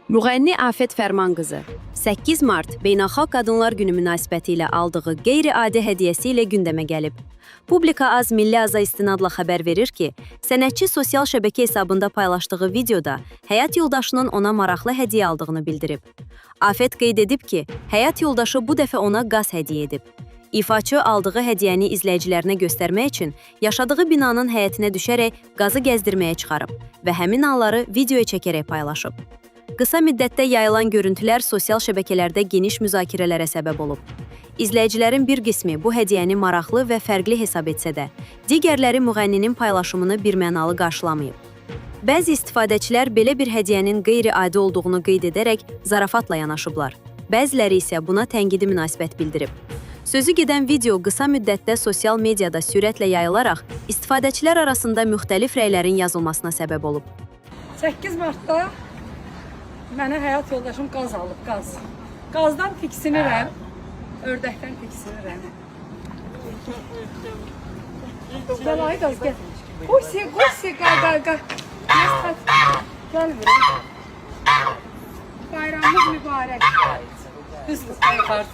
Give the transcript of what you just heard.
Müğənni Afət Fərman qızı 8 mart Beynəlxalq Qadınlar Günü münasibətilə aldığı qeyri-adi hədiyyəsi ilə gündəmə gəlib. Publika Az Milli Aza istinadla xəbər verir ki, sənətçi sosial şəbəkə hesabında paylaşdığı videoda həyat yoldaşının ona maraqlı hədiyyə aldığını bildirib. Afət qeyd edib ki, həyat yoldaşı bu dəfə ona qaz hədiyyə edib. İfaçı aldığı hədiyyəni izləyicilərinə göstərmək üçün yaşadığı binanın həyətinə düşərək qazı gəzdirməyə çıxarıb və həmin anları videoya çəkərək paylaşıb. Qısa müddətdə yayılan görüntülər sosial şəbəkələrdə geniş müzakirələrə səbəb olub. İzləyicilərin bir qismi bu hədiyyəni maraqlı və fərqli hesab etsə də, digərləri müğənninin paylaşımını birmənalı qarşılamayıb. Bəzi istifadəçilər belə bir hədiyyənin qeyri-adi olduğunu qeyd edərək zarafatla yanaşıblar. Bəziləri isə buna tənqidi münasibət bildirib. Sözü gedən video qısa müddətdə sosial mediada sürətlə yayılaraq istifadəçilər arasında müxtəlif rəylərin yazılmasına səbəb olub. 8 martda mənə həyat yoldaşım qaz alıb, qaz. Qazdan tiksinirəm, ördəkdən tiksinirəm. Gəlay qaz, gəl. Qoysi, qal. Gəl buraya. Bayramımız mübarək. Üst yuxarı.